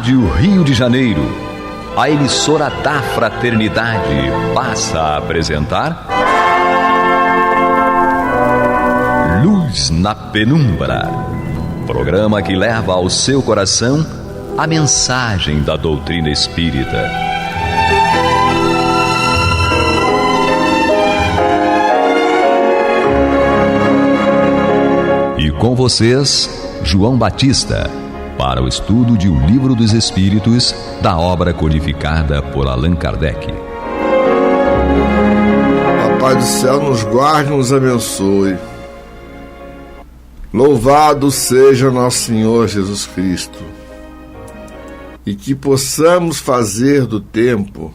Rádio Rio de Janeiro, a emissora da Fraternidade, passa a apresentar Luz na Penumbra, programa que leva ao seu coração a mensagem da doutrina espírita. E com vocês, João Batista, para o estudo de O Livro dos Espíritos, da obra codificada por Allan Kardec. A paz do céu nos guarde e nos abençoe. Louvado seja nosso Senhor Jesus Cristo. E que possamos fazer do tempo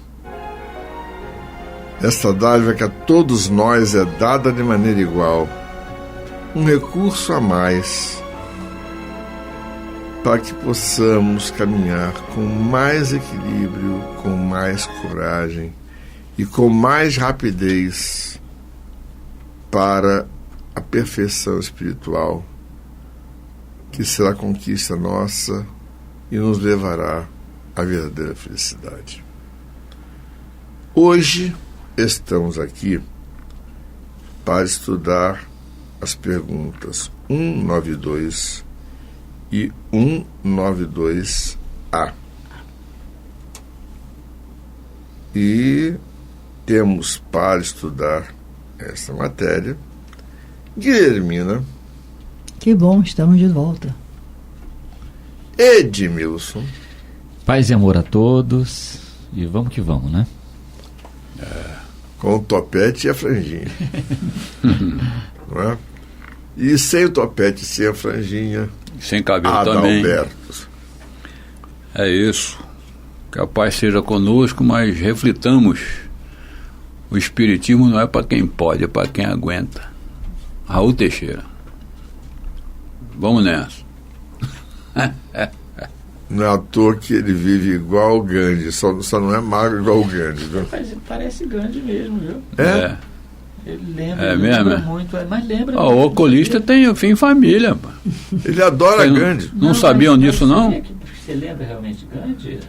esta dádiva que a todos nós é dada de maneira igual, um recurso a mais, para que possamos caminhar com mais equilíbrio, com mais coragem e com mais rapidez para a perfeição espiritual, que será conquista nossa e nos levará à verdadeira felicidade. Hoje estamos aqui para estudar as perguntas 192 e 192A. E temos para estudar essa matéria Guilhermina. Que bom, estamos de volta. Edmilson. Paz e amor a todos. E vamos que vamos, né? Com o topete e a franjinha. Não é? E sem o topete, sem a franjinha, sem cabelo também. Adalberto. É isso. Que a paz seja conosco, mas reflitamos. O espiritismo não é para quem pode, é para quem aguenta. Raul Teixeira. Vamos nessa. Não é à toa que ele vive igual o Gandhi, só não é magro igual o Gandhi, viu? Mas parece Gandhi mesmo, viu? É? Ele lembra, é mesmo, lembra muito, mas lembra. O oculista tem fim família. Pô. Ele adora Gandhi. Não sabiam disso, não? Você lembra realmente Gandhi?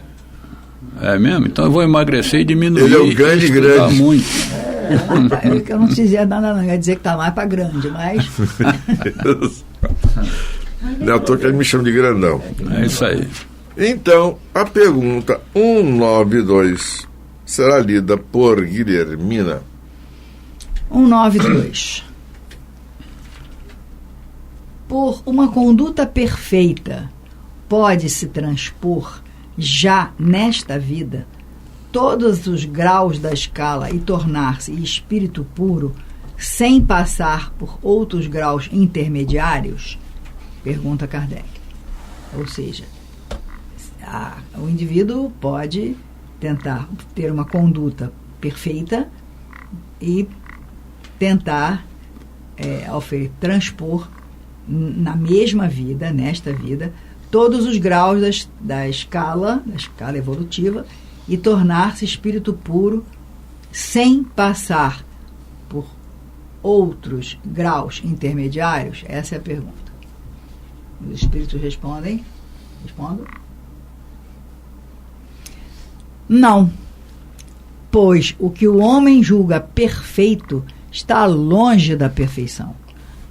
É mesmo? Então eu vou emagrecer e diminuir. Ele é o Gandhi grande. Muito. Eu não dizia nada, não. Ia dizer que está mais para grande, mas. Não é à toa que ele me chama de grandão. É isso aí. Então, a pergunta 192 será lida por Guilhermina. 192. Por uma conduta perfeita, pode-se transpor, já nesta vida, todos os graus da escala e tornar-se espírito puro, sem passar por outros graus intermediários? Pergunta Kardec. Ou seja, o indivíduo pode tentar ter uma conduta perfeita e tentar transpor na mesma vida, nesta vida, todos os graus da escala evolutiva e tornar-se espírito puro sem passar por outros graus intermediários? Essa é a pergunta. Os espíritos respondem. Respondo? Não, pois o que o homem julga perfeito está longe da perfeição.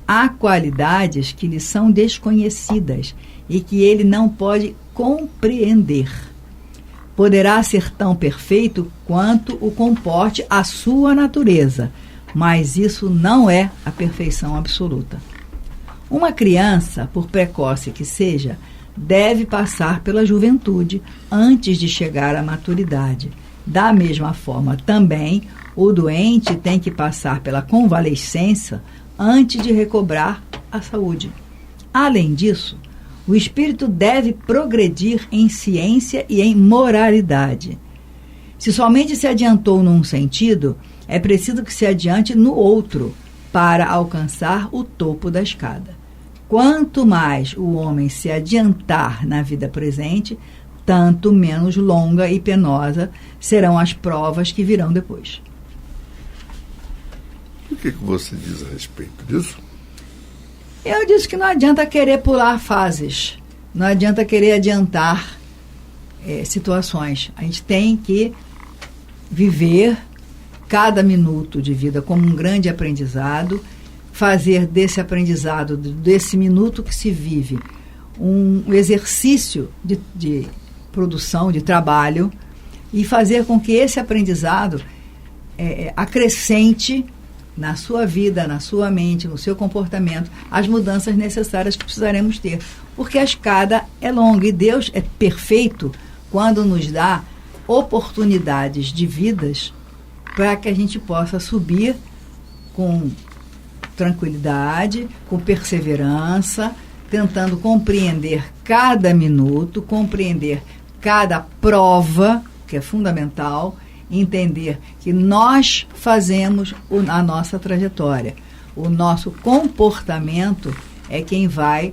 Há qualidades que lhe são desconhecidas e que ele não pode compreender. Poderá ser tão perfeito quanto o comporte a sua natureza, mas isso não é a perfeição absoluta. Uma criança, por precoce que seja, deve passar pela juventude antes de chegar à maturidade. Da mesma forma, também, o doente tem que passar pela convalescença antes de recobrar a saúde. Além disso, o espírito deve progredir em ciência e em moralidade. Se somente se adiantou num sentido, é preciso que se adiante no outro para alcançar o topo da escada. Quanto mais o homem se adiantar na vida presente, tanto menos longa e penosa serão as provas que virão depois. O que você diz a respeito disso? Eu disse que não adianta querer pular fases, não adianta querer adiantar situações. A gente tem que viver cada minuto de vida como um grande aprendizado, fazer desse aprendizado, desse minuto que se vive, um exercício de produção, de trabalho, e fazer com que esse aprendizado acrescente na sua vida, na sua mente, no seu comportamento, as mudanças necessárias que precisaremos ter. Porque a escada é longa e Deus é perfeito quando nos dá oportunidades de vidas para que a gente possa subir com tranquilidade, com perseverança, tentando compreender cada minuto, compreender cada prova, que é fundamental, entender que nós fazemos a nossa trajetória. O nosso comportamento é quem vai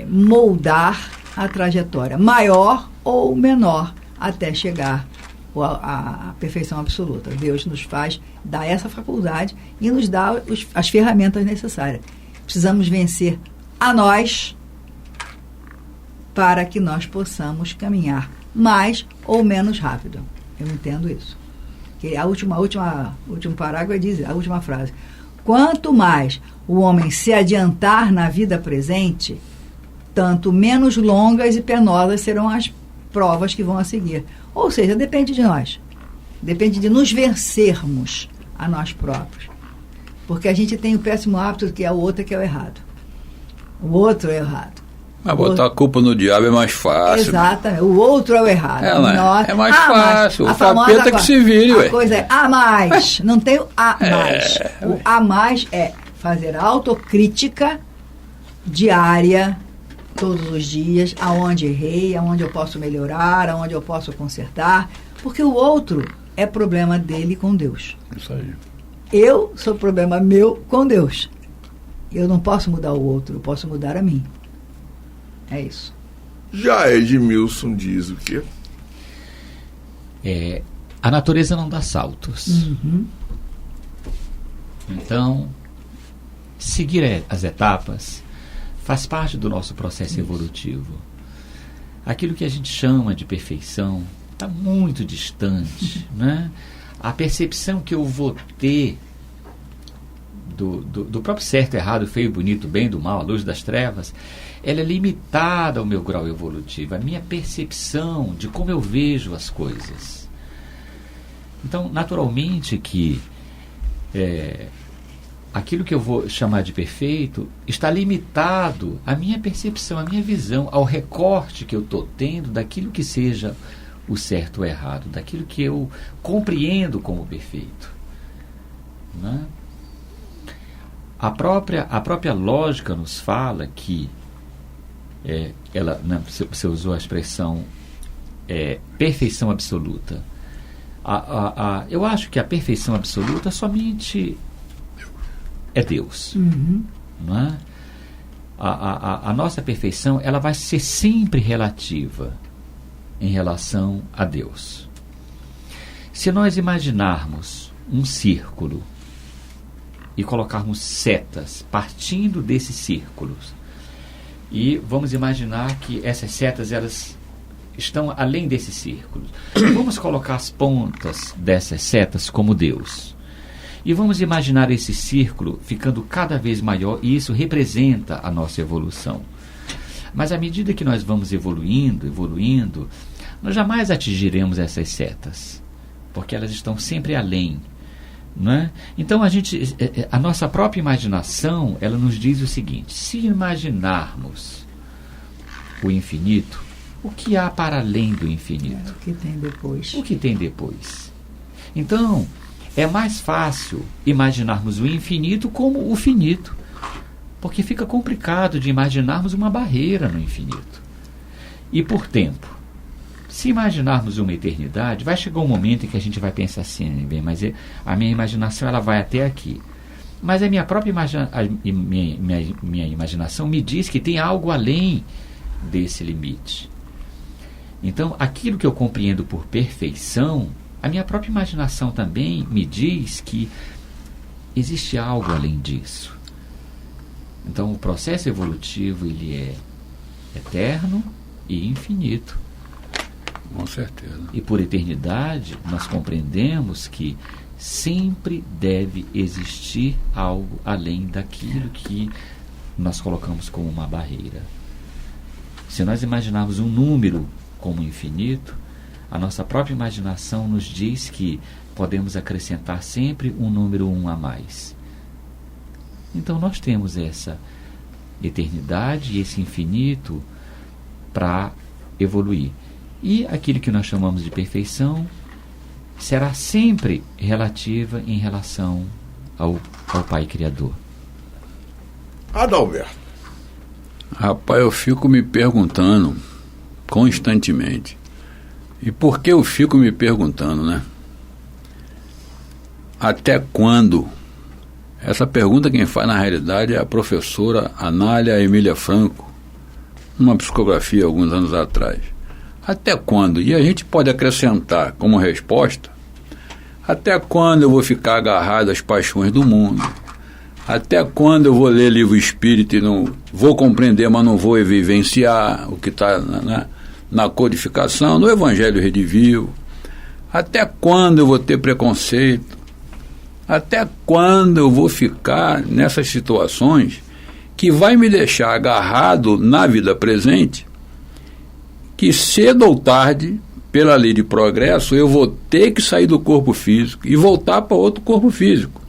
moldar a trajetória, maior ou menor, até chegar à perfeição absoluta. Deus nos faz dar essa faculdade e nos dá as ferramentas necessárias. Precisamos vencer a nós para que nós possamos caminhar mais ou menos rápido. Eu entendo isso. Que a último parágrafo diz, a última frase: quanto mais o homem se adiantar na vida presente, tanto menos longas e penosas serão as provas que vão a seguir. Ou seja, depende de nós. Depende de nos vencermos a nós próprios. Porque a gente tem o péssimo hábito que é o outro que é o errado. O outro é o errado. Mas botar a culpa no diabo é mais fácil. Exatamente. O outro é o errado. É mais fácil. O capeta que se vire, ué. A coisa é a mais. Não tem o a mais. O a mais é fazer autocrítica diária, todos os dias, aonde errei, aonde eu posso melhorar, aonde eu posso consertar. Porque o outro é problema dele com Deus. Isso aí. Eu sou problema meu com Deus. Eu não posso mudar o outro, eu posso mudar a mim. É isso. Já Edmilson diz o quê? A natureza não dá saltos. Uhum. Então, seguir as etapas faz parte do nosso processo evolutivo. Aquilo que a gente chama de perfeição está muito distante, né? A percepção que eu vou ter do próprio certo, errado, feio, bonito, bem, do mal, a luz das trevas, ela é limitada ao meu grau evolutivo, a minha percepção de como eu vejo as coisas. Então, naturalmente que aquilo que eu vou chamar de perfeito está limitado à minha percepção, à minha visão, ao recorte que eu estou tendo daquilo que seja o certo ou errado, daquilo que eu compreendo como perfeito. Né? A própria lógica nos fala que ela, né, você usou a expressão perfeição absoluta. Eu acho que a perfeição absoluta somente é Deus. Uhum. Não é? A nossa perfeição ela vai ser sempre relativa em relação a Deus. Se nós imaginarmos um círculo e colocarmos setas partindo desses círculos, e vamos imaginar que essas setas elas estão além desses círculos, vamos colocar as pontas dessas setas como Deus, e vamos imaginar esse círculo ficando cada vez maior, e isso representa a nossa evolução. Mas à medida que nós vamos evoluindo, nós jamais atingiremos essas setas, porque elas estão sempre além. Não é? Então a nossa própria imaginação ela nos diz o seguinte: se imaginarmos o infinito, o que há para além do infinito? O que tem depois? O que tem depois? Então é mais fácil imaginarmos o infinito como o finito, porque fica complicado de imaginarmos uma barreira no infinito. E por tempo, se imaginarmos uma eternidade, vai chegar um momento em que a gente vai pensar assim, bem, mas a minha imaginação ela vai até aqui. Mas a minha própria minha imaginação me diz que tem algo além desse limite. Então, aquilo que eu compreendo por perfeição, a minha própria imaginação também me diz que existe algo além disso. Então, o processo evolutivo ele é eterno e infinito. Com certeza. E por eternidade, nós compreendemos que sempre deve existir algo além daquilo que nós colocamos como uma barreira. Se nós imaginarmos um número como infinito, a nossa própria imaginação nos diz que podemos acrescentar sempre um número 1 a mais. Então nós temos essa eternidade e esse infinito para evoluir. E aquilo que nós chamamos de perfeição será sempre relativa em relação ao Pai Criador. Adalberto. Rapaz, eu fico me perguntando constantemente. E por que eu fico me perguntando, né? Até quando? Essa pergunta quem faz na realidade é a professora Anália Emília Franco, numa psicografia alguns anos atrás. Até quando? E a gente pode acrescentar como resposta: até quando eu vou ficar agarrado às paixões do mundo? Até quando eu vou ler livro espírita e não vou compreender, mas não vou vivenciar o que está na codificação, no Evangelho Redivivo? Até quando eu vou ter preconceito? Até quando eu vou ficar nessas situações que vai me deixar agarrado na vida presente, que cedo ou tarde, pela lei de progresso, eu vou ter que sair do corpo físico e voltar para outro corpo físico.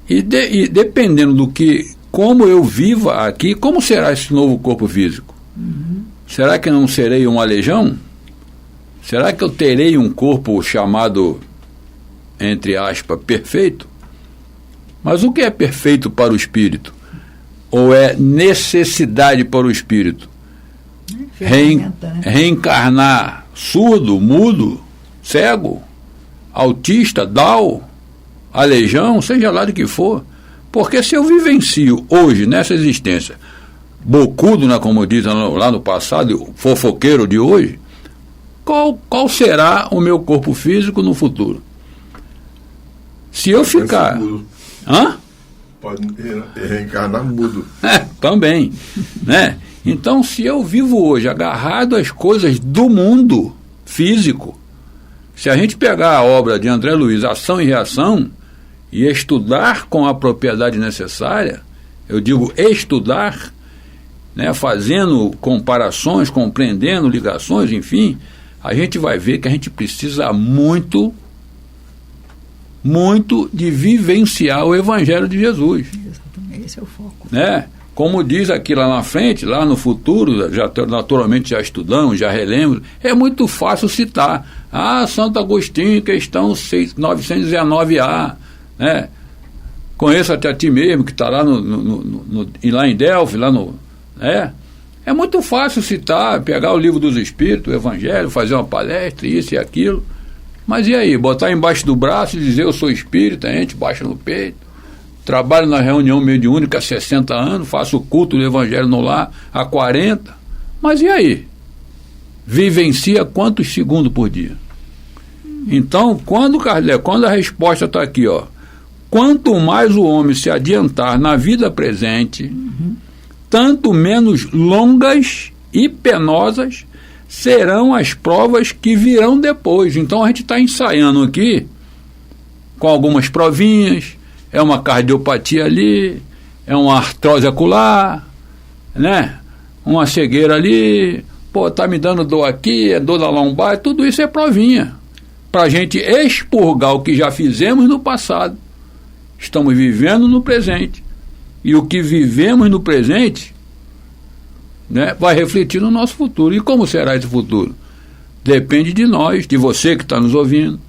E dependendo do que, como eu viva aqui, como será esse novo corpo físico? Será que não serei um aleijão? Será que eu terei um corpo chamado, entre aspas, perfeito? Mas o que é perfeito para o espírito? Ou é necessidade para o espírito? Reencarnar surdo, mudo, cego, autista, Down, aleijão, seja lá de que for. Porque se eu vivencio hoje, nessa existência, bocudo, né, como dizem lá no passado, fofoqueiro de hoje, qual será o meu corpo físico no futuro? Se eu ficar... Hã? Pode reencarnar mudo. Também, né? Então, se eu vivo hoje agarrado às coisas do mundo físico, se a gente pegar a obra de André Luiz, Ação e Reação, e estudar com a propriedade necessária, eu digo estudar, né, fazendo comparações, compreendendo ligações, enfim, a gente vai ver que a gente precisa muito de vivenciar o Evangelho de Jesus. Exatamente, esse é o foco. Né? Como diz aqui lá na frente, lá no futuro, naturalmente já estudamos, já relembro, é muito fácil citar. Santo Agostinho, questão 919A, né? Conheça-te a ti mesmo, que está lá, lá em Delphi, lá no... É muito fácil citar, pegar o livro dos Espíritos, o Evangelho, fazer uma palestra, isso e aquilo. Mas e aí, botar embaixo do braço e dizer eu sou espírita, a gente baixa no peito. Trabalho na reunião mediúnica há 60 anos, faço o culto do Evangelho no lar há 40. Mas e aí? Vivencia quantos segundos por dia? Então, quando a resposta está aqui, ó, quanto mais o homem se adiantar na vida presente, tanto menos longas e penosas serão as provas que virão depois. Então a gente está ensaiando aqui com algumas provinhas, é uma cardiopatia ali, é uma artrose acular, né? Uma cegueira ali, tá me dando dor aqui, é dor na lombar, tudo isso é provinha, para a gente expurgar o que já fizemos no passado. Estamos vivendo no presente, e o que vivemos no presente, né, vai refletir no nosso futuro. E como será esse futuro? Depende de nós, de você que está nos ouvindo,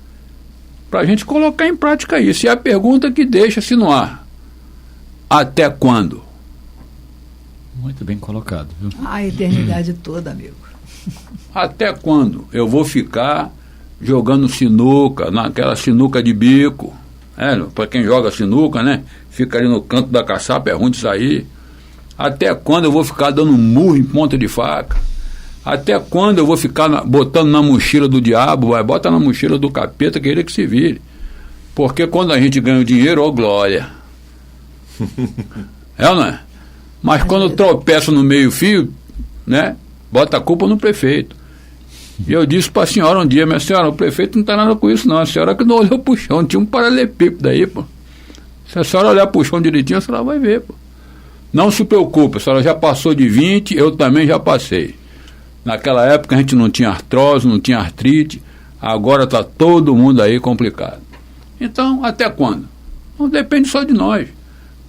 para a gente colocar em prática isso. E a pergunta que deixa-se no ar: até quando? Muito bem colocado, viu? A eternidade toda, amigo. Até quando eu vou ficar jogando sinuca, naquela sinuca de bico? Para quem joga sinuca, né? Fica ali no canto da caçapa, é ruim de sair. Até quando eu vou ficar dando murro em ponta de faca? Até quando eu vou ficar botando na mochila do diabo? Bota na mochila do capeta, que ele que se vire. Porque quando a gente ganha o dinheiro, ó glória. É ou não é? Mas quando tropeça no meio fio, né? Bota a culpa no prefeito. E eu disse para a senhora um dia: minha senhora, o prefeito não está nada com isso não, a senhora que não olhou para o chão, tinha um paralelepípedo aí, pô. Se a senhora olhar para o chão direitinho, a senhora vai ver, pô. Não se preocupe, a senhora já passou de 20, eu também já passei. Naquela época a gente não tinha artrose, não tinha artrite, agora está todo mundo aí complicado. Então, até quando? Não depende só de nós.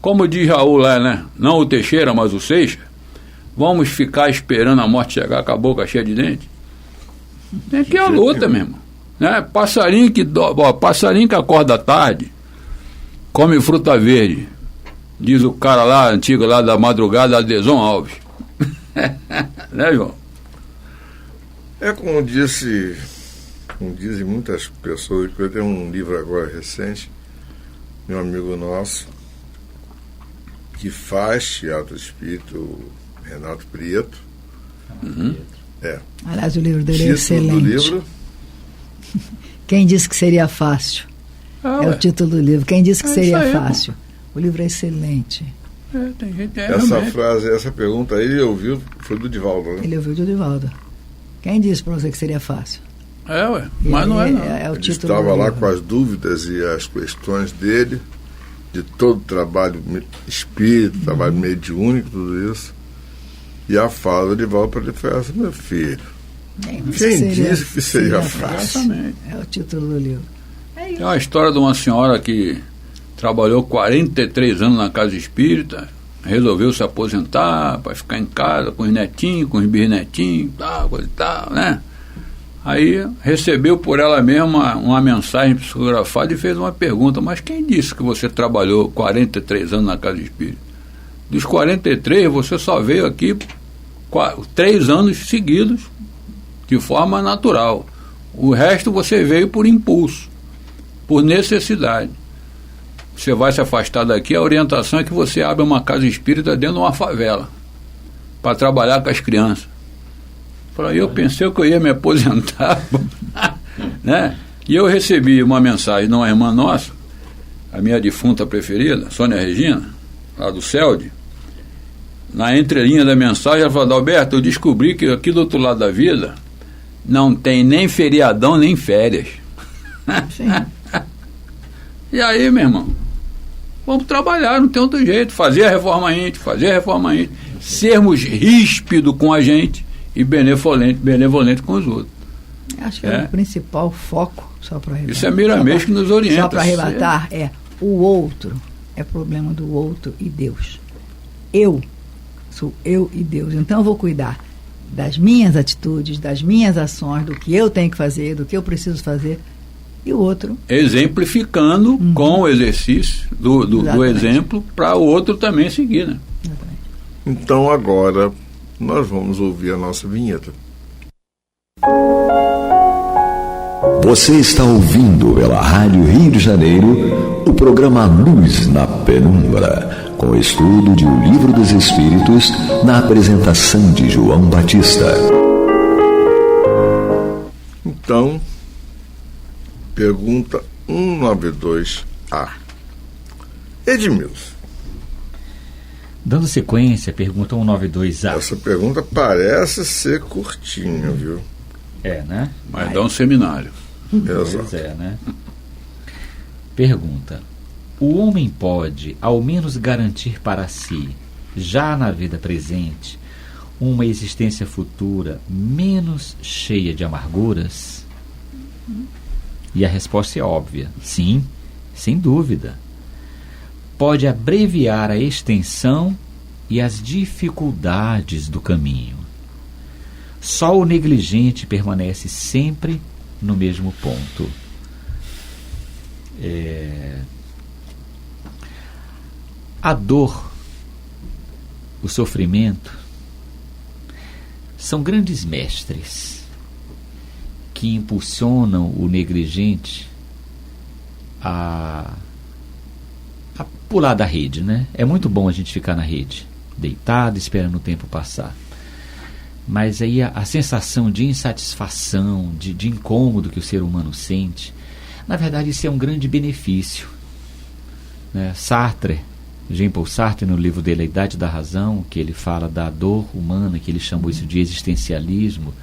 Como diz Raul lá, né? Não o Teixeira, mas o Seixas. Vamos ficar esperando a morte chegar com a boca cheia de dente? Tem que ir à luta, meu irmão. Né? Passarinho que acorda à tarde, come fruta verde. Diz o cara lá, antigo lá da madrugada, Adeson Alves. Né, João? É como dizem muitas pessoas, que eu tenho um livro agora recente, meu amigo nosso, que faz teatro espírita, o Renato Prieto. Uhum. Aliás, o livro dele é excelente. Do livro? Quem disse que seria fácil? É o título do livro. Quem disse que seria fácil? O livro é excelente. Tem gente, essa frase, essa pergunta aí, ele ouviu, foi do Divaldo, né? Ele ouviu do Divaldo. Quem disse para você que seria fácil? Mas não é não. É o ele título estava lá livro. com as dúvidas e as questões dele, de todo o trabalho espírita, trabalho mediúnico, tudo isso. E a fala do Divaldo para ele foi essa: meu filho, quem disse que seria fácil? É o título do livro. É uma história de uma senhora que trabalhou 43 anos na casa espírita, resolveu se aposentar para ficar em casa com os netinhos, com os bisnetinhos, tal, coisa e tal, né? Aí recebeu por ela mesma uma mensagem psicografada e fez uma pergunta: mas quem disse que você trabalhou 43 anos na casa espírita? Dos 43, você só veio aqui 3 anos seguidos, de forma natural. O resto você veio por impulso, por necessidade. Você vai se afastar daqui, a orientação é que você abra uma casa espírita dentro de uma favela, para trabalhar com as crianças. Eu pensei que eu ia me aposentar, né? E eu recebi uma mensagem de uma irmã nossa, a minha defunta preferida, Sônia Regina, lá do CELD. Na entrelinha da mensagem ela falou: Adalberto, eu descobri que aqui do outro lado da vida não tem nem feriadão nem férias. Sim. E aí, meu irmão, vamos trabalhar, não tem outro jeito, fazer a reforma íntima, sermos ríspidos com a gente e benevolente com os outros. Acho que é o principal foco, só para arrebatar. Isso é Miramês que nos orienta. Só para arrebatar, o outro, é problema do outro e Deus. Sou eu e Deus. Então eu vou cuidar das minhas atitudes, das minhas ações, do que eu tenho que fazer, do que eu preciso fazer, e o outro. Exemplificando com o exercício do exemplo para o outro também seguir, né? Exatamente. Então agora nós vamos ouvir a nossa vinheta. Você está ouvindo pela Rádio Rio de Janeiro o programa Luz na Penumbra, com estudo de O Livro dos Espíritos, na apresentação de João Batista. Então, pergunta 192A. Edmilson. Dando sequência, pergunta 192A. Essa pergunta parece ser curtinha, viu? É, né? Mas dá um seminário. Exato. Pois é, né? Pergunta: o homem pode, ao menos, garantir para si, já na vida presente, uma existência futura menos cheia de amarguras? E a resposta é óbvia: sim, sem dúvida. Pode abreviar a extensão e as dificuldades do caminho. Só o negligente permanece sempre no mesmo ponto. A dor, o sofrimento, são grandes mestres que impulsionam o negligente a pular da rede, né? É muito bom a gente ficar na rede, deitado, esperando o tempo passar. Mas aí a sensação de insatisfação, de incômodo que o ser humano sente, na verdade isso é um grande benefício, né? Jean-Paul Sartre, no livro dele A Idade da Razão, que ele fala da dor humana, que ele chamou isso de existencialismo,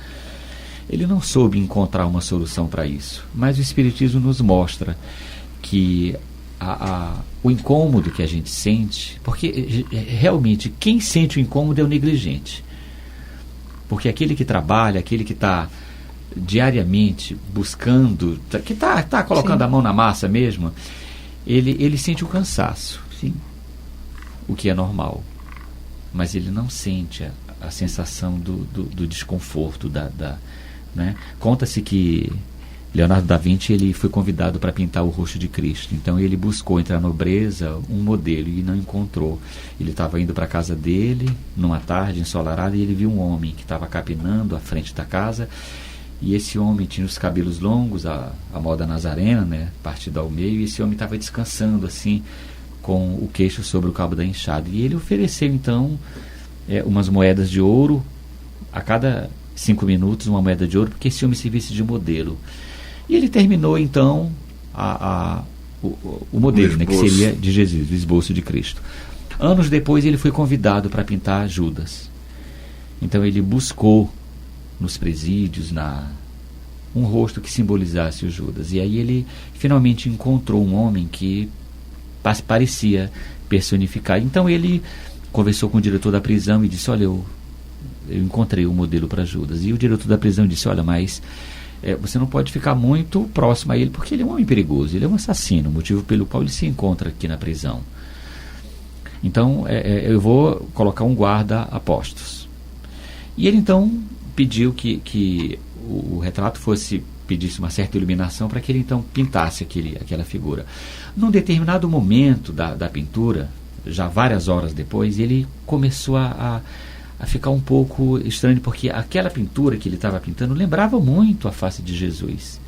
ele não soube encontrar uma solução para isso. Mas o Espiritismo nos mostra que o incômodo que a gente sente, porque realmente quem sente o incômodo é o negligente. Porque aquele que trabalha, aquele que está diariamente buscando, que está colocando a mão na massa mesmo, ele sente o cansaço. Sim. O que é normal. Mas ele não sente a sensação do desconforto. Né? Conta-se que Leonardo da Vinci ele foi convidado para pintar o rosto de Cristo. Então ele buscou entre a nobreza um modelo e não encontrou. Ele estava indo para a casa dele, numa tarde ensolarada, e ele viu um homem que estava capinando à frente da casa. E esse homem tinha os cabelos longos, a moda nazarena, né, partido ao meio, e esse homem estava descansando assim, com o queixo sobre o cabo da enxada. E ele ofereceu então umas moedas de ouro, a cada 5 minutos uma moeda de ouro, porque esse homem servisse de modelo. E ele terminou então o modelo, né, que seria de Jesus, o esboço de Cristo. Anos depois ele foi convidado para pintar Judas. Então ele buscou nos presídios um rosto que simbolizasse o Judas. E aí ele finalmente encontrou um homem que parecia personificar. Então ele conversou com o diretor da prisão e disse: olha, eu encontrei um modelo para Judas. E o diretor da prisão disse: olha, mas você não pode ficar muito próximo a ele, porque ele é um homem perigoso, ele é um assassino, motivo pelo qual ele se encontra aqui na prisão. Então eu vou colocar um guarda a postos. E ele então pediu que o retrato pedisse uma certa iluminação para que ele então pintasse aquela figura. Num determinado momento da pintura, já várias horas depois, ele começou a ficar um pouco estranho, porque aquela pintura que ele estava pintando lembrava muito a face de Jesus.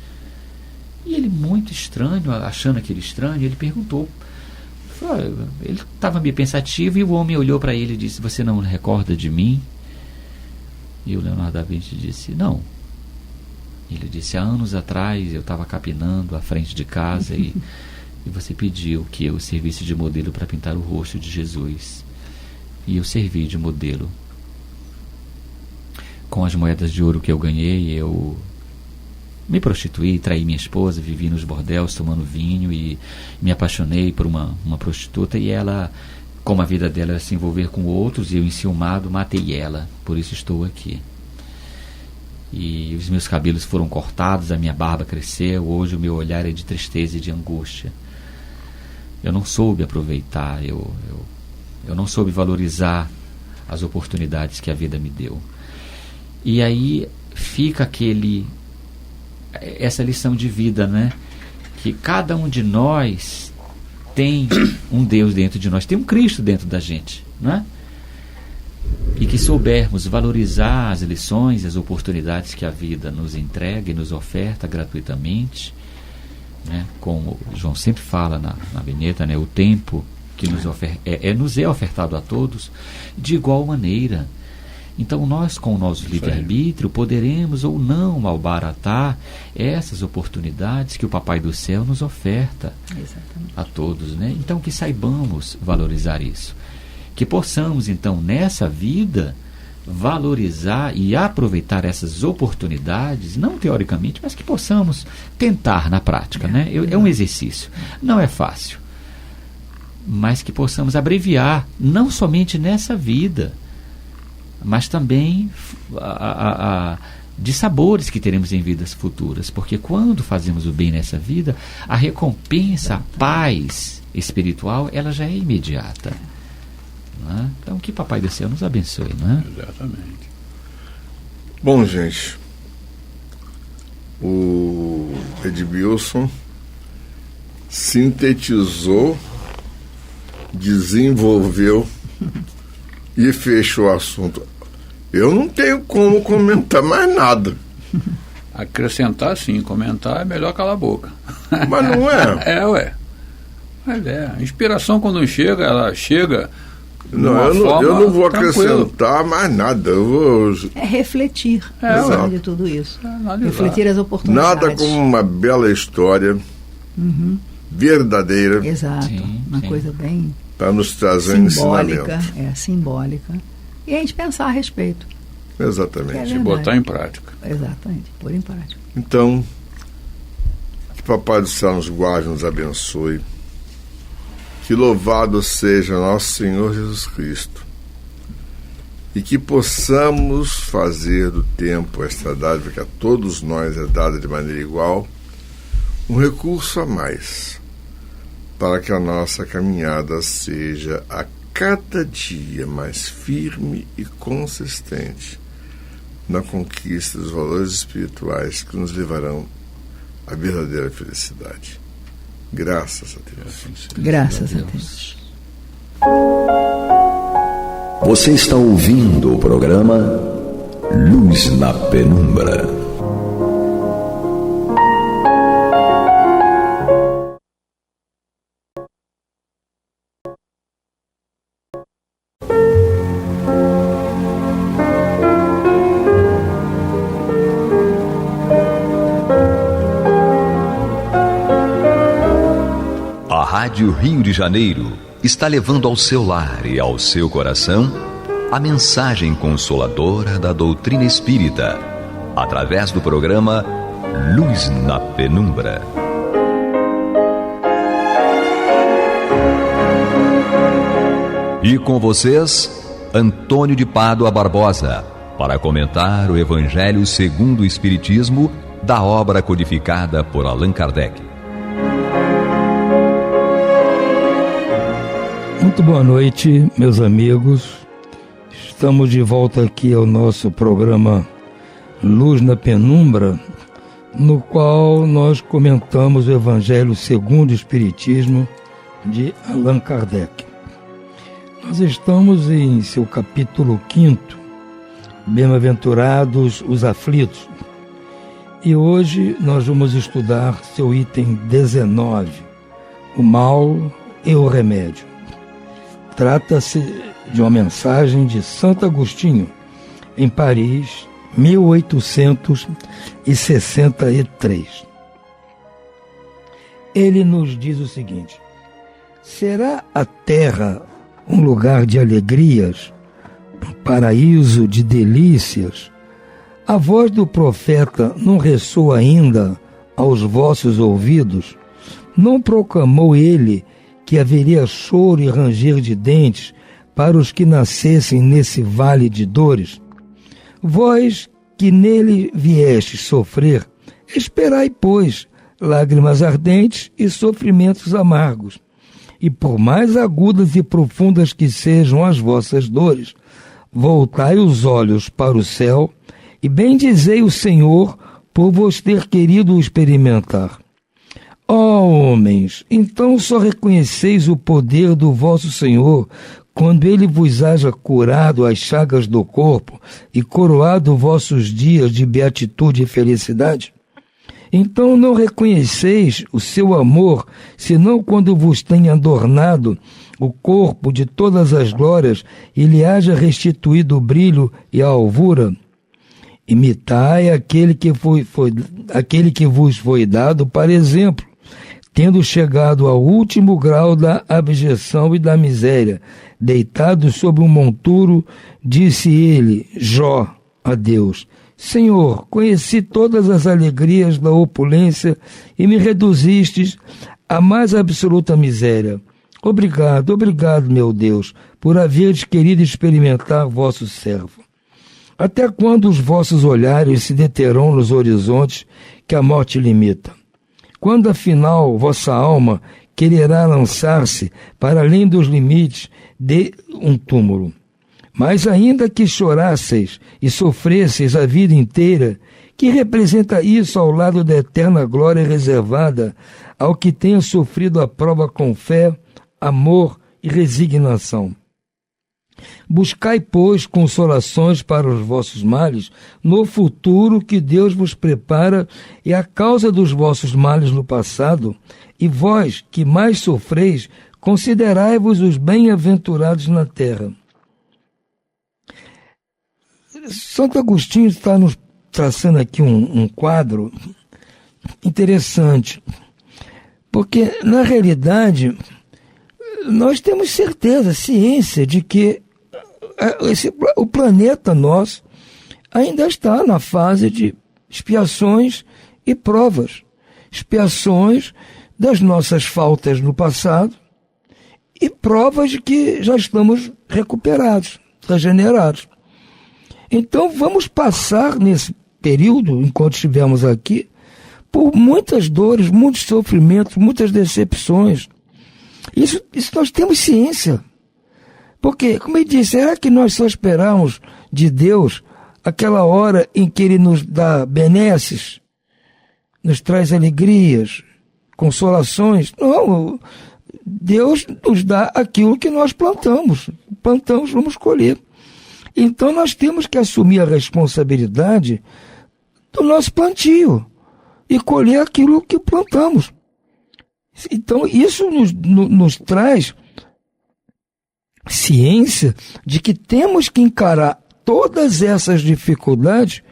E ele, muito estranho, achando aquele estranho, ele perguntou. Ele estava meio pensativo e o homem olhou para ele e disse: você não recorda de mim? E o Leonardo da Vinci disse: não. Ele disse: há anos atrás eu estava capinando à frente de casa e você pediu que eu servisse de modelo para pintar o rosto de Jesus. E eu servi de modelo. Com as moedas de ouro que eu ganhei, eu me prostituí, traí minha esposa, vivi nos bordéis tomando vinho e me apaixonei por uma prostituta, e ela, como a vida dela era se envolver com outros, e eu, enciumado, matei ela. Por isso estou aqui. E os meus cabelos foram cortados, a minha barba cresceu, hoje o meu olhar é de tristeza e de angústia. Eu não soube aproveitar, eu não soube valorizar as oportunidades que a vida me deu. E aí fica essa lição de vida, né? Que cada um de nós tem um Deus dentro de nós, tem um Cristo dentro da gente, né? E que soubermos valorizar as lições, as oportunidades que a vida nos entrega e nos oferta gratuitamente, né? Como João sempre fala na vinheta, né? O tempo que nos é ofertado a todos de igual maneira. Então nós, com o nosso livre-arbítrio, poderemos ou não malbaratar essas oportunidades que o Papai do Céu nos oferta. Exatamente. A todos, né? Então que saibamos valorizar isso. Que possamos, então, nessa vida, valorizar e aproveitar essas oportunidades, não teoricamente, mas que possamos tentar na prática, né? É um exercício. Não é fácil. Mas que possamos abreviar, não somente nessa vida, mas também de sabores que teremos em vidas futuras, porque quando fazemos o bem nessa vida, a recompensa, a paz espiritual, ela já é imediata, não é? Então que Papai do Céu nos abençoe, não é? Exatamente. Bom, gente, o Edmilson sintetizou, desenvolveu e fechou o assunto. Eu não tenho como comentar mais nada. Acrescentar sim, comentar é melhor calar a boca. Mas não é? Ué. Mas a inspiração, quando chega, ela chega. Não, eu não vou acrescentar mais nada. É refletir de tudo isso. Refletir as oportunidades. Nada como uma bela história verdadeira. Exato. Sim. Coisa bem para nos trazer simbólica, simbólica. E a gente pensar a respeito. Exatamente. Se botar em prática. Exatamente, pôr em prática. Então, que Papai do Céu nos guarde, nos abençoe. Que louvado seja nosso Senhor Jesus Cristo. E que possamos fazer do tempo esta dádiva que a todos nós é dada de maneira igual, um recurso a mais, para que a nossa caminhada seja a cada dia mais firme e consistente na conquista dos valores espirituais que nos levarão à verdadeira felicidade. Graças a Deus. Graças a Deus. Você está ouvindo o programa Luz na Penumbra. A Rádio Rio de Janeiro está levando ao seu lar e ao seu coração a mensagem consoladora da doutrina espírita, através do programa Luz na Penumbra. E com vocês, Antônio de Pádua Barbosa, para comentar o Evangelho segundo o Espiritismo da obra codificada por Allan Kardec. Muito boa noite, meus amigos. Estamos de volta aqui ao nosso programa Luz na Penumbra, no qual nós comentamos o Evangelho segundo o Espiritismo de Allan Kardec. Nós estamos em seu capítulo 5, Bem-aventurados os aflitos, e hoje nós vamos estudar seu item 19, o mal e o remédio. Trata-se de uma mensagem de Santo Agostinho, em Paris, 1863. Ele nos diz o seguinte: será a terra um lugar de alegrias, um paraíso de delícias? A voz do profeta não ressoa ainda aos vossos ouvidos? Não proclamou ele que haveria choro e ranger de dentes para os que nascessem nesse vale de dores? Vós que nele viestes sofrer, esperai, pois, lágrimas ardentes e sofrimentos amargos. E por mais agudas e profundas que sejam as vossas dores, voltai os olhos para o céu e bendizei o Senhor por vos ter querido experimentar. Ó homens, então só reconheceis o poder do vosso Senhor quando Ele vos haja curado as chagas do corpo e coroado vossos dias de beatitude e felicidade? Então não reconheceis o seu amor, senão quando vos tenha adornado o corpo de todas as glórias e lhe haja restituído o brilho e a alvura? Imitai aquele que vos foi dado para exemplo, tendo chegado ao último grau da abjeção e da miséria, deitado sobre um monturo, disse ele, Jó, a Deus: Senhor, conheci todas as alegrias da opulência e me reduzistes à mais absoluta miséria. Obrigado, meu Deus, por haveres querido experimentar vosso servo. Até quando os vossos olhares se deterão nos horizontes que a morte limita? Quando, afinal, vossa alma quererá lançar-se para além dos limites de um túmulo? Mas ainda que chorasseis e sofresseis a vida inteira, que representa isso ao lado da eterna glória reservada ao que tenha sofrido a prova com fé, amor e resignação? Buscai, pois, consolações para os vossos males no futuro que Deus vos prepara e a causa dos vossos males no passado, e vós, que mais sofreis, considerai-vos os bem-aventurados na terra. Santo Agostinho está nos traçando aqui um quadro interessante, porque, na realidade, nós temos certeza, ciência de que o planeta nosso ainda está na fase de expiações e provas. Expiações das nossas faltas no passado e provas de que já estamos recuperados, regenerados. Então vamos passar nesse período, enquanto estivermos aqui, por muitas dores, muitos sofrimentos, muitas decepções. Isso nós temos ciência. Porque, como ele disse, será que nós só esperamos de Deus aquela hora em que Ele nos dá benesses, nos traz alegrias, consolações? Não, Deus nos dá aquilo que nós plantamos. Plantamos, vamos colher. Então nós temos que assumir a responsabilidade do nosso plantio e colher aquilo que plantamos. Então isso nos traz ciência de que temos que encarar todas essas dificuldades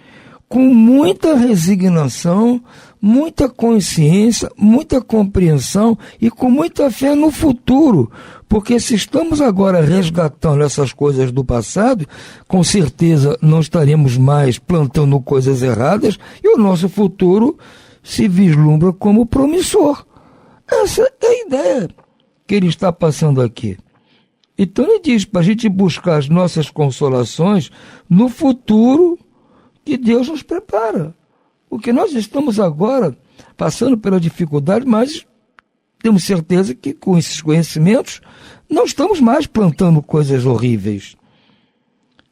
com muita resignação, muita consciência, muita compreensão e com muita fé no futuro. Porque se estamos agora resgatando essas coisas do passado, com certeza não estaremos mais plantando coisas erradas e o nosso futuro se vislumbra como promissor. Essa é a ideia que ele está passando aqui. Então ele diz para a gente buscar as nossas consolações no futuro que Deus nos prepara. Porque nós estamos agora passando pela dificuldade, mas temos certeza que com esses conhecimentos não estamos mais plantando coisas horríveis.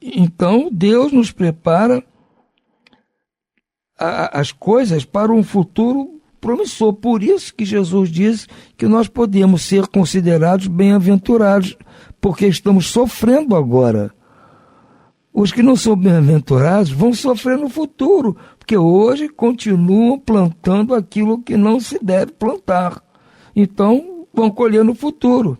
Então Deus nos prepara as coisas para um futuro promissor. Por isso que Jesus diz que nós podemos ser considerados bem-aventurados, porque estamos sofrendo agora. Os que não são bem-aventurados vão sofrer no futuro, porque hoje continuam plantando aquilo que não se deve plantar. Então, vão colher no futuro.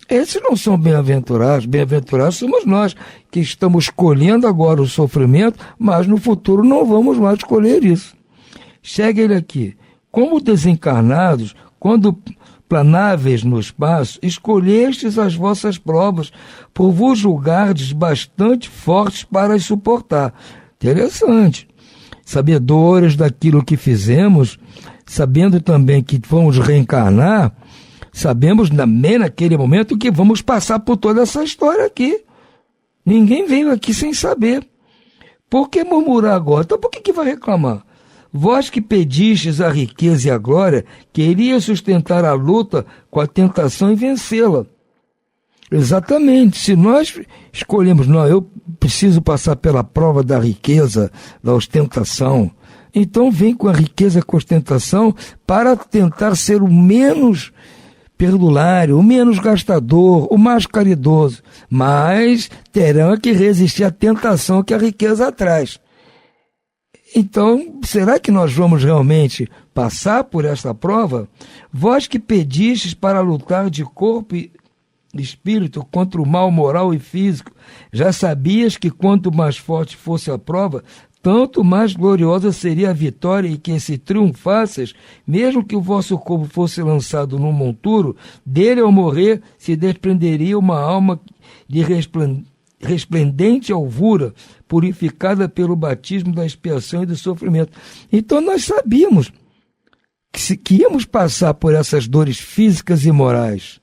Esses não são bem-aventurados. Bem-aventurados somos nós, que estamos colhendo agora o sofrimento, mas no futuro não vamos mais colher isso. Chega ele aqui. Como desencarnados, quando planáveis no espaço, escolhestes as vossas provas, por vos julgardes bastante fortes para as suportar. Interessante. Sabedores daquilo que fizemos, sabendo também que vamos reencarnar, sabemos também naquele momento que vamos passar por toda essa história aqui. Ninguém veio aqui sem saber. Por que murmurar agora? Então por que vai reclamar? Vós que pedistes a riqueza e a glória, queria sustentar a luta com a tentação e vencê-la. Exatamente. Se nós escolhemos, não, eu preciso passar pela prova da riqueza, da ostentação, então vem com a riqueza e com a ostentação para tentar ser o menos perdulário, o menos gastador, o mais caridoso. Mas terão que resistir à tentação que a riqueza traz. Então, será que nós vamos realmente passar por essa prova? Vós que pedistes para lutar de corpo e espírito contra o mal moral e físico, já sabias que quanto mais forte fosse a prova, tanto mais gloriosa seria a vitória e que se triunfasseis, mesmo que o vosso corpo fosse lançado num monturo, dele ao morrer se desprenderia uma alma de resplendente alvura, purificada pelo batismo da expiação e do sofrimento. Então nós sabíamos que íamos passar por essas dores físicas e morais,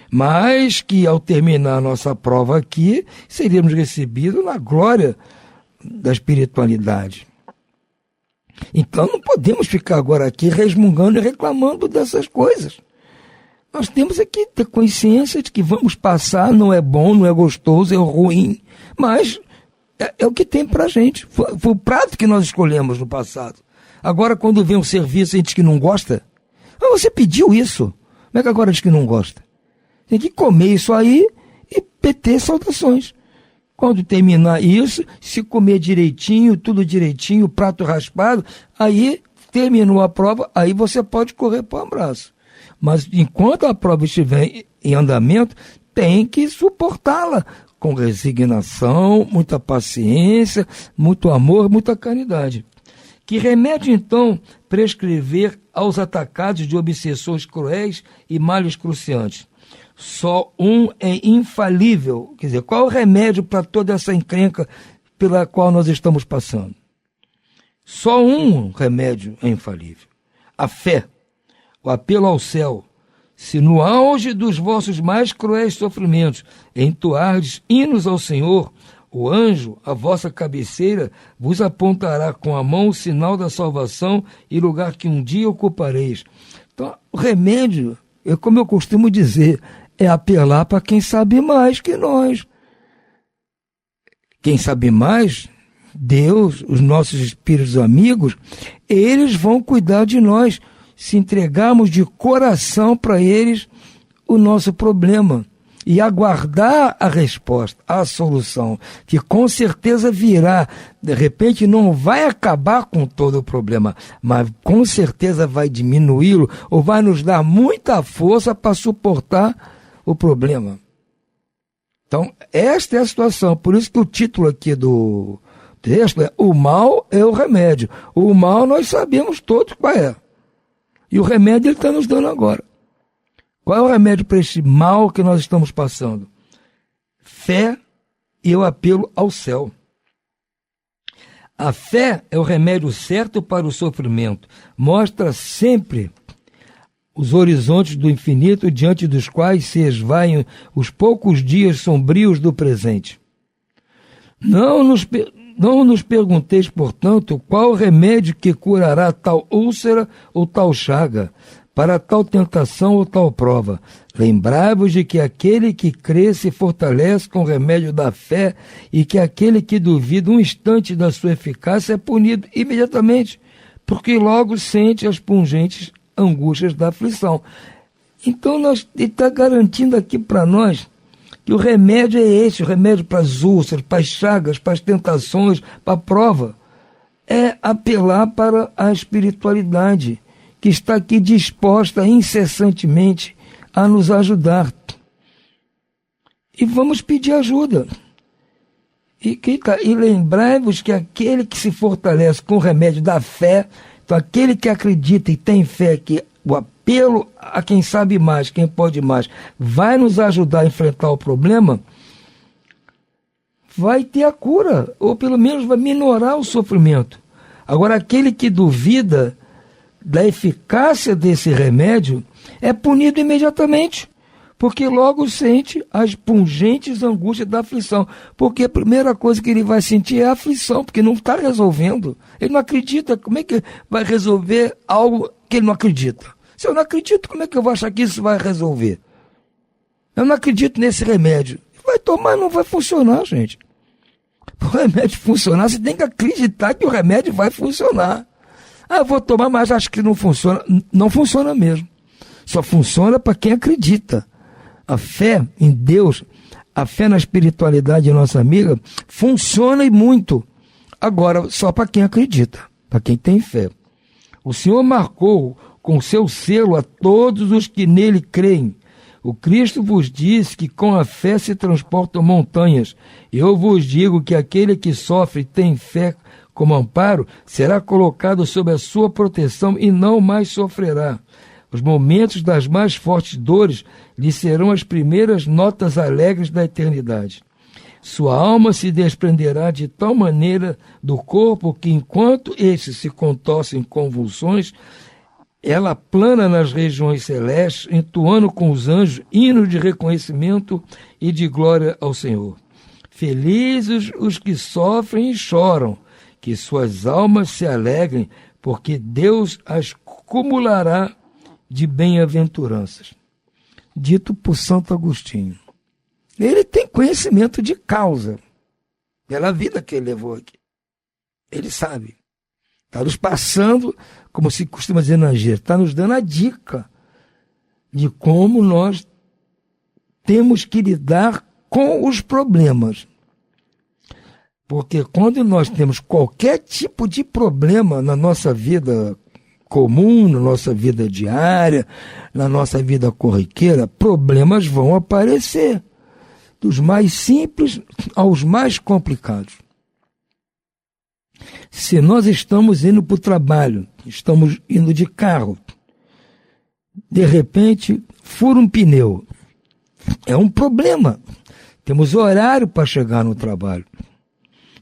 mas que ao terminar a nossa prova aqui, seríamos recebidos na glória da espiritualidade. Então não podemos ficar agora aqui resmungando e reclamando dessas coisas. Nós temos aqui ter consciência de que vamos passar, não é bom, não é gostoso, é ruim, mas é o que tem pra gente. Foi o prato que nós escolhemos no passado. Agora, quando vem um serviço e diz que não gosta, você pediu isso, como é que agora diz que não gosta? Tem que comer isso aí e PT saudações. Quando terminar isso, se comer direitinho, tudo direitinho, prato raspado, aí terminou a prova, aí você pode correr para o abraço. Mas enquanto a prova estiver em andamento, tem que suportá-la com resignação, muita paciência, muito amor, muita caridade. Que remédio, então, prescrever aos atacados de obsessões cruéis e males cruciantes? Só um é infalível. Quer dizer, qual é o remédio para toda essa encrenca pela qual nós estamos passando. Só um remédio é infalível: a fé, o apelo ao céu. Se no auge dos vossos mais cruéis sofrimentos entoardes hinos ao Senhor, o anjo, a vossa cabeceira, vos apontará com a mão o sinal da salvação e lugar que um dia ocupareis. Então, o remédio, como eu costumo dizer, é apelar para quem sabe mais que nós. Quem sabe mais, Deus, os nossos espíritos amigos, eles vão cuidar de nós, se entregarmos de coração para eles o nosso problema e aguardar a resposta, a solução, que com certeza virá. De repente não vai acabar com todo o problema, mas com certeza vai diminuí-lo ou vai nos dar muita força para suportar o problema. Então, esta é a situação. Por isso que o título aqui do texto é: o mal é o remédio. O mal nós sabemos todos qual é. E o remédio ele está nos dando agora. Qual é o remédio para este mal que nós estamos passando? Fé e o apelo ao céu. A fé é o remédio certo para o sofrimento. Mostra sempre os horizontes do infinito diante dos quais se esvaem os poucos dias sombrios do presente. Não nos pergunteis, portanto, qual o remédio que curará tal úlcera ou tal chaga, para tal tentação ou tal prova. Lembrai-vos de que aquele que crê se fortalece com o remédio da fé e que aquele que duvida um instante da sua eficácia é punido imediatamente, porque logo sente as pungentes angústias da aflição. Então, ele está garantindo aqui para nós que o remédio é esse, o remédio para as úlceras, para as chagas, para as tentações, para a prova, é apelar para a espiritualidade, que está aqui disposta incessantemente a nos ajudar. E vamos pedir ajuda. E lembrai-vos que aquele que se fortalece com o remédio da fé, então aquele que acredita e tem fé que o apelo a quem sabe mais, quem pode mais, vai nos ajudar a enfrentar o problema, vai ter a cura, ou pelo menos vai minorar o sofrimento. Agora, aquele que duvida da eficácia desse remédio é punido imediatamente, porque logo sente as pungentes angústias da aflição, porque a primeira coisa que ele vai sentir é a aflição, porque não está resolvendo. Ele não acredita. Como é que vai resolver algo que ele não acredita? Se eu não acredito, como é que eu vou achar que isso vai resolver? Eu não acredito nesse remédio. Vai tomar, não vai funcionar, gente. Para o remédio funcionar, você tem que acreditar que o remédio vai funcionar. Ah, eu vou tomar, mas acho que não funciona. Não funciona mesmo. Só funciona para quem acredita. A fé em Deus, a fé na espiritualidade de nossa amiga, funciona e muito. Agora, só para quem acredita, para quem tem fé. O Senhor marcou com seu selo a todos os que nele creem. O Cristo vos disse que com a fé se transportam montanhas. Eu vos digo que aquele que sofre e tem fé como amparo será colocado sob a sua proteção e não mais sofrerá. Os momentos das mais fortes dores lhe serão as primeiras notas alegres da eternidade. Sua alma se desprenderá de tal maneira do corpo que, enquanto este se contorce em convulsões, ela plana nas regiões celestes, entoando com os anjos hinos de reconhecimento e de glória ao Senhor. Felizes os que sofrem e choram, que suas almas se alegrem, porque Deus as cumulará de bem-aventuranças. Dito por Santo Agostinho. Ele tem conhecimento de causa, pela vida que ele levou aqui. Ele sabe. Está nos passando, como se costuma dizer na gíria, está nos dando a dica de como nós temos que lidar com os problemas. Porque quando nós temos qualquer tipo de problema na nossa vida comum, na nossa vida diária, na nossa vida corriqueira, problemas vão aparecer, dos mais simples aos mais complicados. Se nós estamos indo para o trabalho, estamos indo de carro, de repente fura um pneu, é um problema. Temos horário para chegar no trabalho.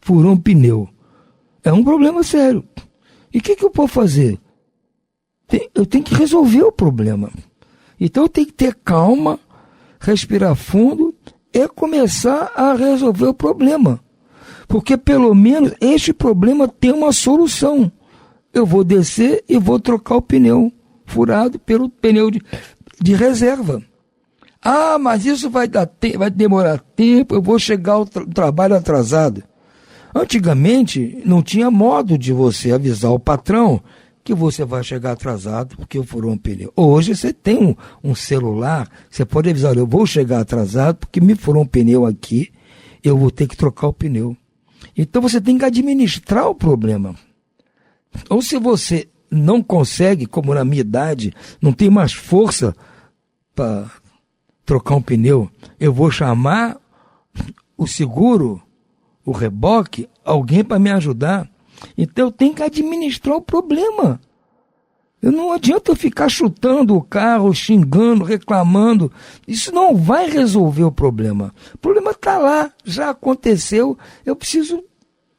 furou um pneu. É um problema sério. E o que eu posso fazer? Eu tenho que resolver o problema. Então eu tenho que ter calma, respirar fundo e começar a resolver o problema. Porque pelo menos este problema tem uma solução. Eu vou descer e vou trocar o pneu furado pelo pneu de reserva. Ah, mas isso vai demorar tempo, eu vou chegar ao trabalho atrasado. Antigamente não tinha modo de você avisar o patrão que você vai chegar atrasado porque furou um pneu. Hoje você tem um celular, você pode avisar, olha, eu vou chegar atrasado porque me furou um pneu aqui, eu vou ter que trocar o pneu. Então você tem que administrar o problema. Ou se você não consegue, como na minha idade, não tem mais força para trocar um pneu, eu vou chamar o seguro, o reboque, alguém para me ajudar. Então eu tenho que administrar o problema. Não adianta eu ficar chutando o carro, xingando, reclamando. Isso não vai resolver o problema. O problema está lá, já aconteceu. Eu preciso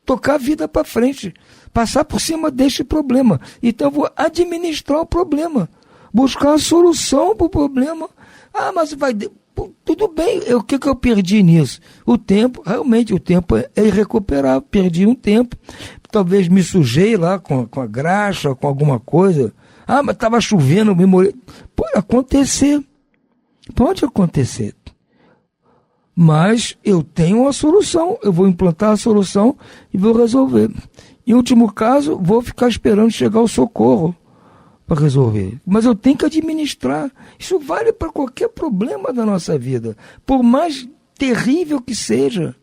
tocar a vida para frente, passar por cima deste problema. Então eu vou administrar o problema, buscar a solução para o problema. Ah, mas tudo bem, o que eu perdi nisso? O tempo, realmente, o tempo é irrecuperável. Perdi um tempo, talvez me sujei lá com a graxa, com alguma coisa. Ah, mas estava chovendo, me molhei. Pode acontecer, mas eu tenho uma solução, eu vou implantar a solução e vou resolver. Em último caso, vou ficar esperando chegar o socorro para resolver. Mas eu tenho que administrar. Isso vale para qualquer problema da nossa vida, por mais terrível que seja.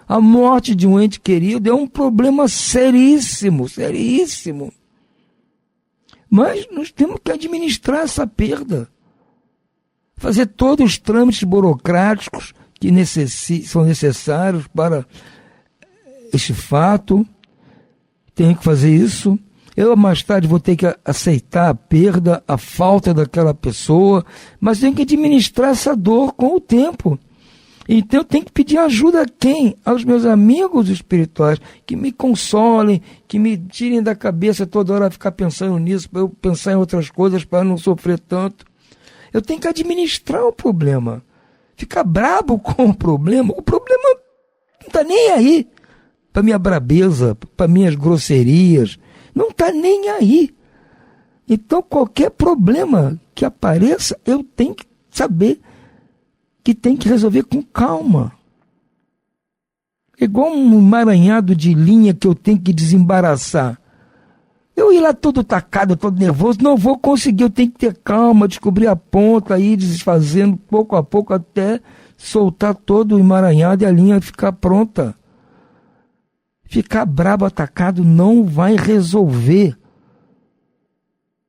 A morte de um ente querido é um problema seríssimo, seríssimo. Mas nós temos que administrar essa perda. Fazer todos os trâmites burocráticos que são necessários para este fato. Tenho que fazer isso. Eu mais tarde vou ter que aceitar a perda, a falta daquela pessoa, mas tenho que administrar essa dor com o tempo. Então eu tenho que pedir ajuda a quem? Aos meus amigos espirituais, que me consolem, que me tirem da cabeça toda hora ficar pensando nisso, para eu pensar em outras coisas, para não sofrer tanto. Eu tenho que administrar o problema. Ficar brabo com o problema não está nem aí para minha brabeza, para minhas grosserias. Não está nem aí. Então, qualquer problema que apareça, eu tenho que saber que tem que resolver com calma. É igual um emaranhado de linha que eu tenho que desembaraçar. Eu ir lá todo tacado, todo nervoso, não vou conseguir, eu tenho que ter calma, descobrir a ponta, ir desfazendo pouco a pouco até soltar todo o emaranhado e a linha ficar pronta. Ficar brabo, atacado, não vai resolver.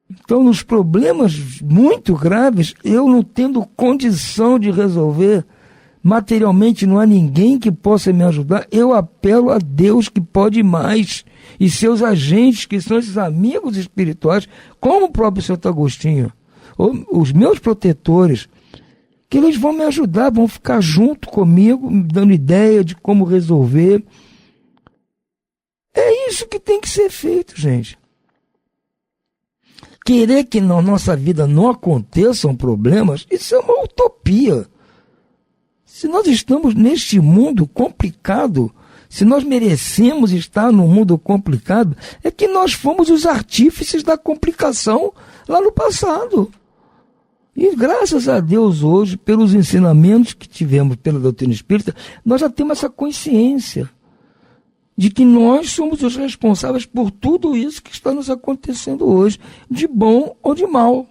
Então, nos problemas muito graves, eu não tendo condição de resolver, materialmente não há ninguém que possa me ajudar, eu apelo a Deus que pode mais, e seus agentes, que são esses amigos espirituais, como o próprio Santo Agostinho, os meus protetores, que eles vão me ajudar, vão ficar junto comigo, me dando ideia de como resolver. É isso que tem que ser feito, gente. Querer que na nossa vida não aconteçam problemas, isso é uma utopia. Se nós estamos neste mundo complicado, se nós merecemos estar num mundo complicado, é que nós fomos os artífices da complicação lá no passado. E graças a Deus hoje, pelos ensinamentos que tivemos pela doutrina espírita, nós já temos essa consciência de que nós somos os responsáveis por tudo isso que está nos acontecendo hoje, de bom ou de mal.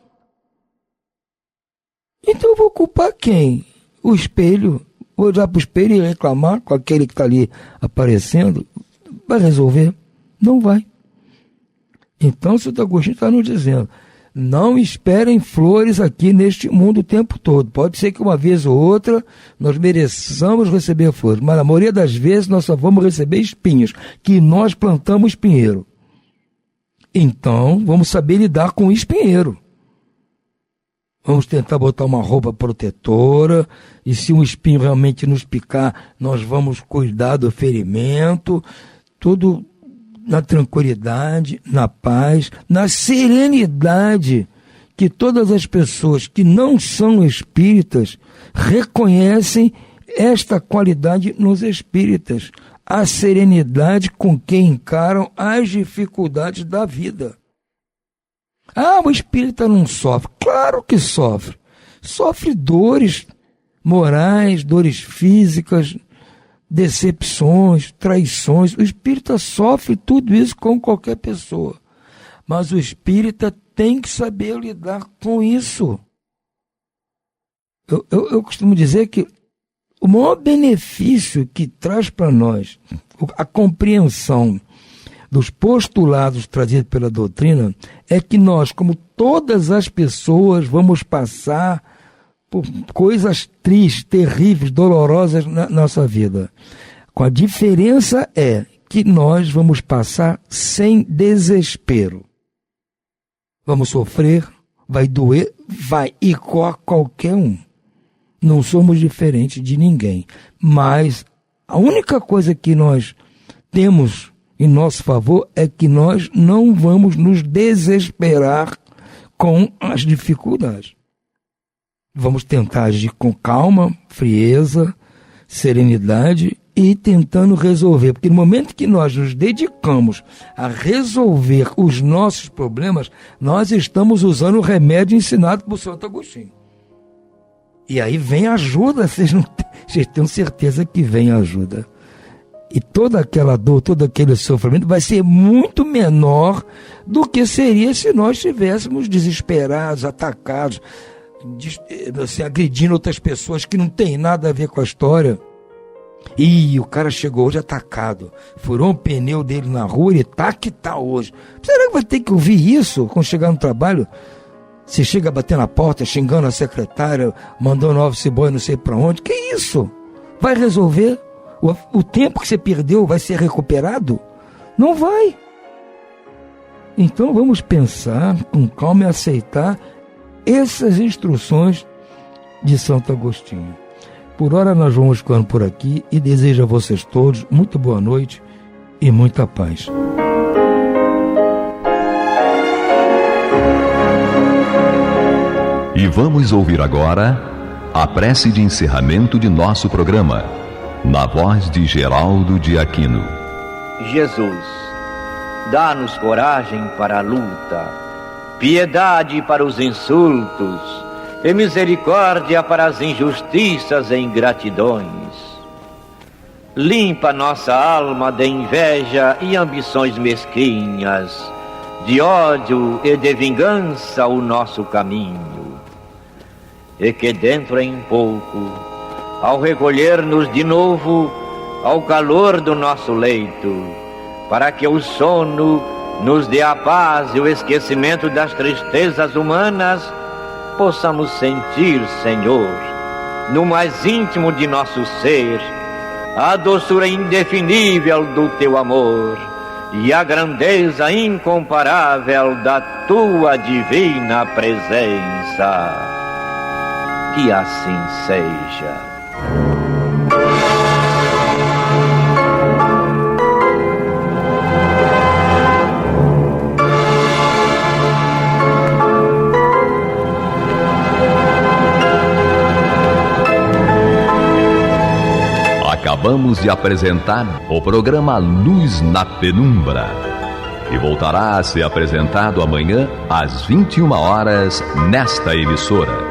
Então eu vou culpar quem? O espelho. Vou olhar para o espelho e reclamar com aquele que está ali aparecendo. Vai resolver? Não vai. Então o Santo Agostinho está nos dizendo, não esperem flores aqui neste mundo o tempo todo. Pode ser que uma vez ou outra nós mereçamos receber flores, mas na maioria das vezes nós só vamos receber espinhos, que nós plantamos espinheiro. Então vamos saber lidar com o espinheiro. Vamos tentar botar uma roupa protetora, e se um espinho realmente nos picar, nós vamos cuidar do ferimento, tudo na tranquilidade, na paz, na serenidade, que todas as pessoas que não são espíritas reconhecem esta qualidade nos espíritas, a serenidade com que encaram as dificuldades da vida. Ah, o espírita não sofre. Claro que sofre. Sofre dores morais, dores físicas, decepções, traições. O espírita sofre tudo isso como qualquer pessoa. Mas o espírita tem que saber lidar com isso. Eu costumo dizer que o maior benefício que traz para nós a compreensão dos postulados trazidos pela doutrina é que nós, como todas as pessoas, vamos passar por coisas tristes, terríveis, dolorosas na nossa vida. Com a diferença é que nós vamos passar sem desespero. Vamos sofrer, vai doer, vai igual qualquer um. Não somos diferentes de ninguém. Mas a única coisa que nós temos em nosso favor é que nós não vamos nos desesperar com as dificuldades. Vamos tentar agir com calma, frieza, serenidade e tentando resolver. Porque no momento que nós nos dedicamos a resolver os nossos problemas, nós estamos usando o remédio ensinado por Santo Agostinho. E aí vem ajuda, vocês têm certeza que vem ajuda. E toda aquela dor, todo aquele sofrimento vai ser muito menor do que seria se nós estivéssemos desesperados, atacados, assim, agredindo outras pessoas que não tem nada a ver com a história. E o cara chegou hoje atacado, furou um pneu dele na rua, ele tá que tá hoje. Será que vai ter que ouvir isso quando chegar no trabalho? Você chega a bater na porta, xingando a secretária, mandando office boy não sei para onde. Que isso? Vai resolver? O tempo que você perdeu vai ser recuperado? Não vai. Então vamos pensar com calma e aceitar essas instruções de Santo Agostinho. Por hora nós vamos ficando por aqui e desejo a vocês todos muito boa noite e muita paz. E vamos ouvir agora a prece de encerramento de nosso programa, na voz de Geraldo de Aquino. Jesus, dá-nos coragem para a luta, piedade para os insultos e misericórdia para as injustiças e ingratidões. Limpa nossa alma de inveja e ambições mesquinhas, de ódio e de vingança o nosso caminho. E que dentro em pouco, ao recolher-nos de novo ao calor do nosso leito, para que o sono nos dê a paz e o esquecimento das tristezas humanas, possamos sentir, Senhor, no mais íntimo de nosso ser, a doçura indefinível do Teu amor e a grandeza incomparável da Tua divina presença. Que assim seja. Acabamos de apresentar o programa Luz na Penumbra, que voltará a ser apresentado amanhã às 21 horas nesta emissora.